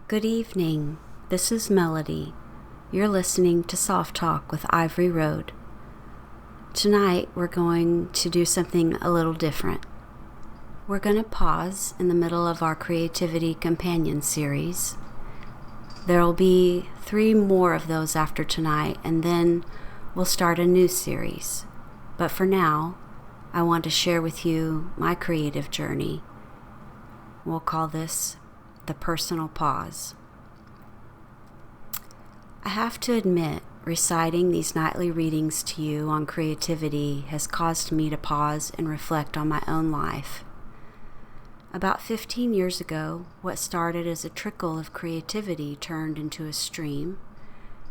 Good evening. This is Melody. You're listening to Soft Talk with Ivory Road. Tonight we're going to do something a little different. We're going to pause in the middle of our Creativity Companion series. There'll be 3 more of those after tonight, and then we'll start a new series. But for now, I want to share with you my creative journey. We'll call this the personal pause. I have to admit, reciting these nightly readings to you on creativity has caused me to pause and reflect on my own life. About 15 years ago, what started as a trickle of creativity turned into a stream,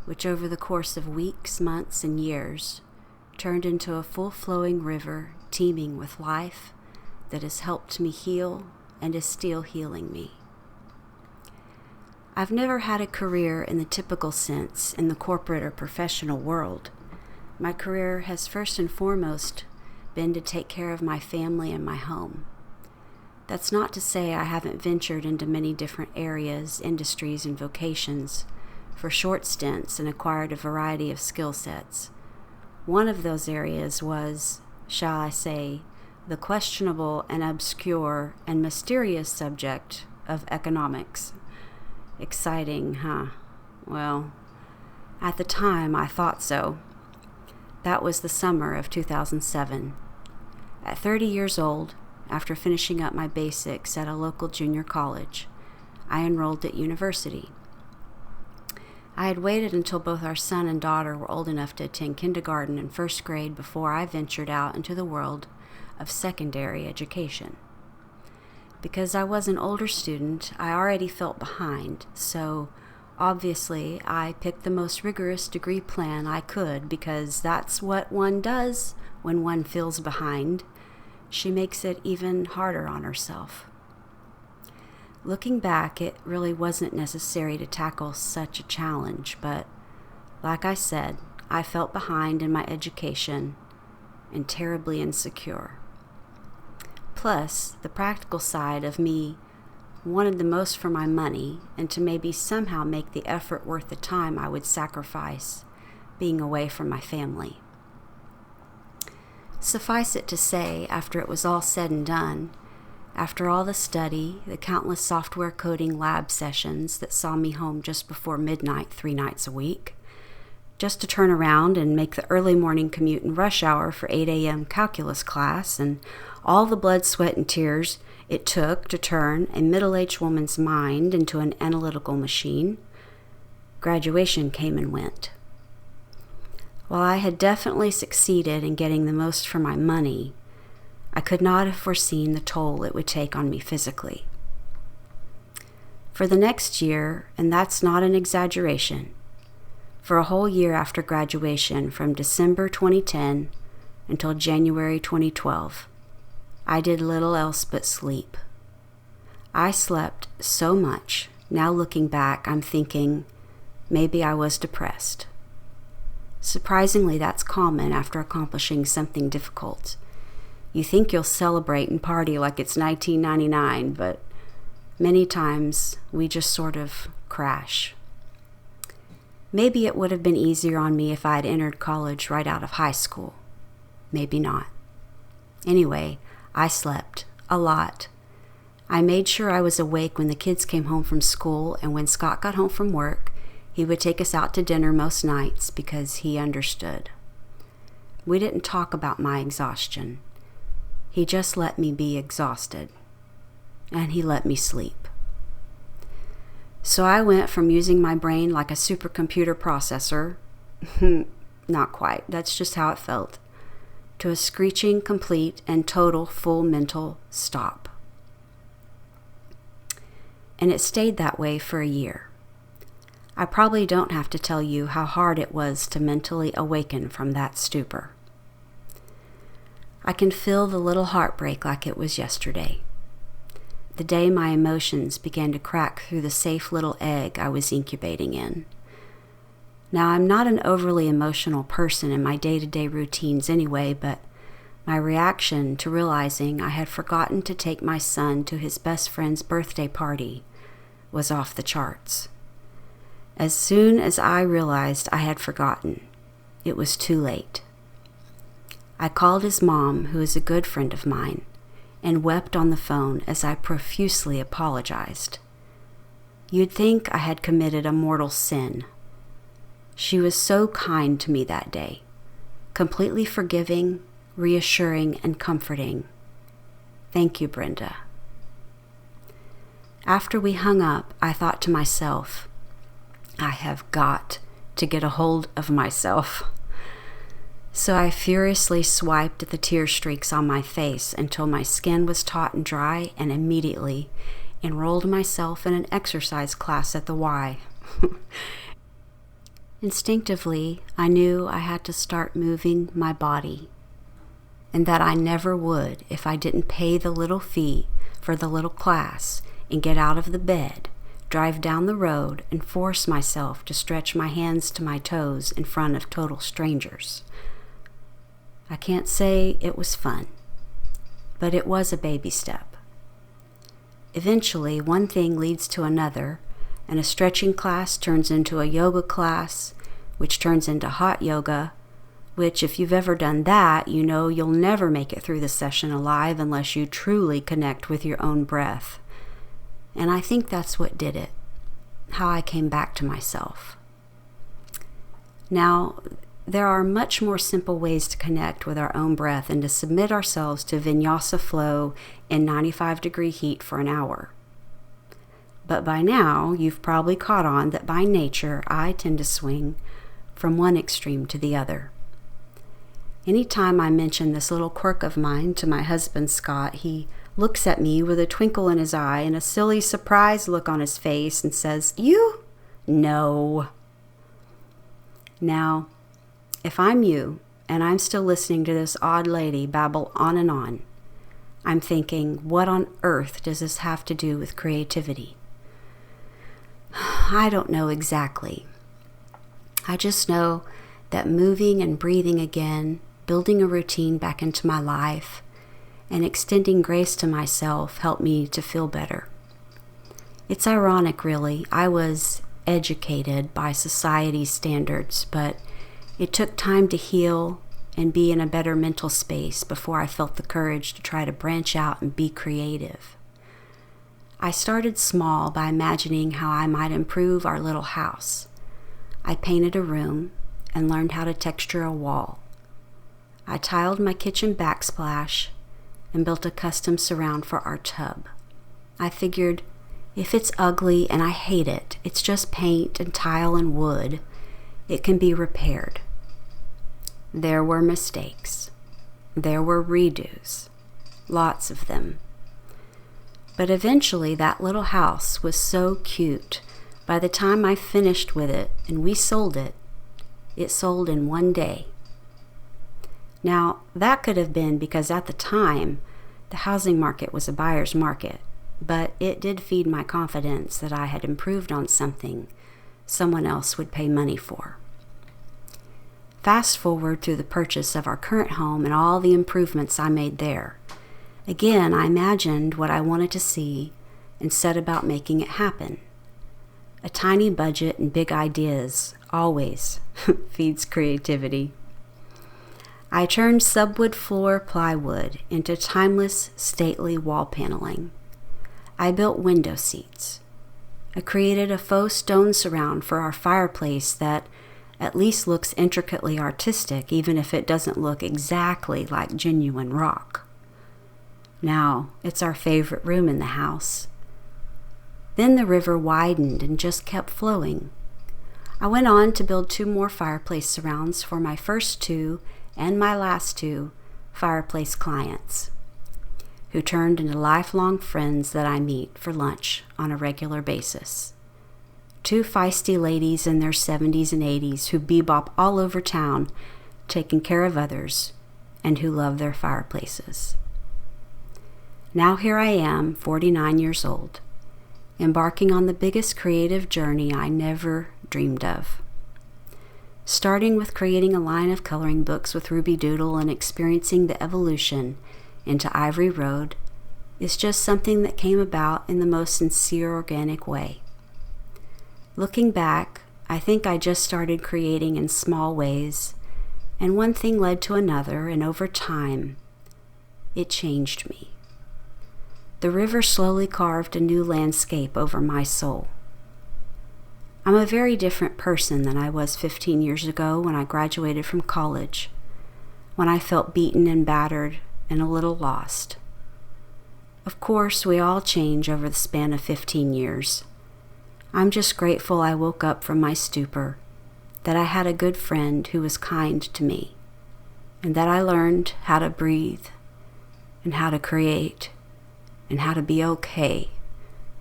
which over the course of weeks, months, and years turned into a full-flowing river teeming with life that has helped me heal and is still healing me. I've never had a career in the typical sense in the corporate or professional world. My career has first and foremost been to take care of my family and my home. That's not to say I haven't ventured into many different areas, industries, and vocations for short stints and acquired a variety of skill sets. One of those areas was, shall I say, the questionable and obscure and mysterious subject of economics. Exciting, huh? Well, at the time I thought so. That was the summer of 2007. At 30 years old, after finishing up my basics at a local junior college, I enrolled at university. I had waited until both our son and daughter were old enough to attend kindergarten and first grade before I ventured out into the world of secondary education. Because I was an older student, I already felt behind, so obviously I picked the most rigorous degree plan I could because that's what one does when one feels behind. She makes it even harder on herself. Looking back, it really wasn't necessary to tackle such a challenge, but like I said, I felt behind in my education and terribly insecure. Plus, the practical side of me wanted the most for my money and to maybe somehow make the effort worth the time I would sacrifice being away from my family. Suffice it to say, after it was all said and done, after all the study, the countless software coding lab sessions that saw me home just before midnight 3 nights a week, just to turn around and make the early morning commute in rush hour for 8 a.m. calculus class, and all the blood, sweat, and tears it took to turn a middle-aged woman's mind into an analytical machine, graduation came and went. While I had definitely succeeded in getting the most for my money, I could not have foreseen the toll it would take on me physically. For the next year, and that's not an exaggeration, for a whole year after graduation from December 2010 until January 2012, I did little else but sleep. I slept so much, now looking back, I'm thinking maybe I was depressed. Surprisingly, that's common after accomplishing something difficult. You think you'll celebrate and party like it's 1999, but many times we just sort of crash. Maybe it would have been easier on me if I had entered college right out of high school. Maybe not. Anyway, I slept a lot. I made sure I was awake when the kids came home from school, and when Scott got home from work, he would take us out to dinner most nights because he understood. We didn't talk about my exhaustion. He just let me be exhausted, and he let me sleep. So I went from using my brain like a supercomputer processor, not quite, that's just how it felt, to a screeching, complete, and total full mental stop. And it stayed that way for a year. I probably don't have to tell you how hard it was to mentally awaken from that stupor. I can feel the little heartbreak like it was yesterday. The day my emotions began to crack through the safe little egg I was incubating in. Now, I'm not an overly emotional person in my day-to-day routines anyway, but my reaction to realizing I had forgotten to take my son to his best friend's birthday party was off the charts. As soon as I realized I had forgotten, it was too late. I called his mom, who is a good friend of mine, and wept on the phone as I profusely apologized. You'd think I had committed a mortal sin. She was so kind to me that day, completely forgiving, reassuring, and comforting. Thank you, Brenda. After we hung up, I thought to myself, I have got to get a hold of myself. So I furiously swiped at the tear streaks on my face until my skin was taut and dry, and immediately enrolled myself in an exercise class at the Y. Instinctively, I knew I had to start moving my body, and that I never would if I didn't pay the little fee for the little class and get out of the bed, drive down the road, and force myself to stretch my hands to my toes in front of total strangers. I can't say it was fun, but it was a baby step. Eventually, one thing leads to another, and a stretching class turns into a yoga class, which turns into hot yoga, which, if you've ever done that, you know you'll never make it through the session alive unless you truly connect with your own breath. And I think that's what did it, how I came back to myself. Now, there are much more simple ways to connect with our own breath and to submit ourselves to vinyasa flow in 95-degree heat for an hour. But by now, you've probably caught on that by nature, I tend to swing from one extreme to the other. Anytime I mention this little quirk of mine to my husband, Scott, he looks at me with a twinkle in his eye and a silly surprised look on his face and says, "You? No." Now, if I'm you and I'm still listening to this odd lady babble on and on, I'm thinking, what on earth does this have to do with creativity? I don't know exactly. I just know that moving and breathing again, building a routine back into my life, and extending grace to myself helped me to feel better. It's ironic, really. I was educated by society's standards, but it took time to heal and be in a better mental space before I felt the courage to try to branch out and be creative. I started small by imagining how I might improve our little house. I painted a room and learned how to texture a wall. I tiled my kitchen backsplash and built a custom surround for our tub. I figured, if it's ugly and I hate it, it's just paint and tile and wood. It can be repaired. There were mistakes. There were redos. Lots of them. But eventually that little house was so cute. By the time I finished with it and we sold it, it sold in one day. Now, that could have been because at the time, the housing market was a buyer's market, but it did feed my confidence that I had improved on something someone else would pay money for. Fast forward through the purchase of our current home and all the improvements I made there. Again, I imagined what I wanted to see and set about making it happen. A tiny budget and big ideas always feeds creativity. I turned subwood floor plywood into timeless, stately wall paneling. I built window seats. I created a faux stone surround for our fireplace that at least looks intricately artistic, even if it doesn't look exactly like genuine rock. Now, it's our favorite room in the house. Then the river widened and just kept flowing. I went on to build 2 more fireplace surrounds for my first 2 and my last 2 fireplace clients, who turned into lifelong friends that I meet for lunch on a regular basis. 2 feisty ladies in their 70s and 80s who bebop all over town, taking care of others, and who love their fireplaces. Now here I am, 49 years old, embarking on the biggest creative journey I never dreamed of. Starting with creating a line of coloring books with Ruby Doodle and experiencing the evolution into Ivory Road, is just something that came about in the most sincere, organic way. Looking back, I think I just started creating in small ways, and one thing led to another, and over time, it changed me. The river slowly carved a new landscape over my soul. I'm a very different person than I was 15 years ago when I graduated from college, when I felt beaten and battered and a little lost. Of course, we all change over the span of 15 years. I'm just grateful I woke up from my stupor, that I had a good friend who was kind to me, and that I learned how to breathe and how to create and how to be okay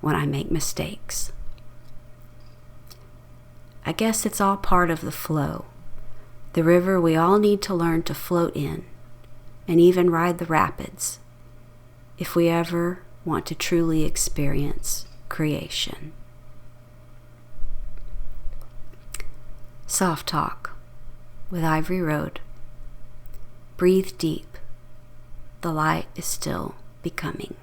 when I make mistakes. I guess it's all part of the flow, the river we all need to learn to float in and even ride the rapids if we ever want to truly experience creation. Soft Talk with Ivory Road. Breathe deep. The light is still becoming.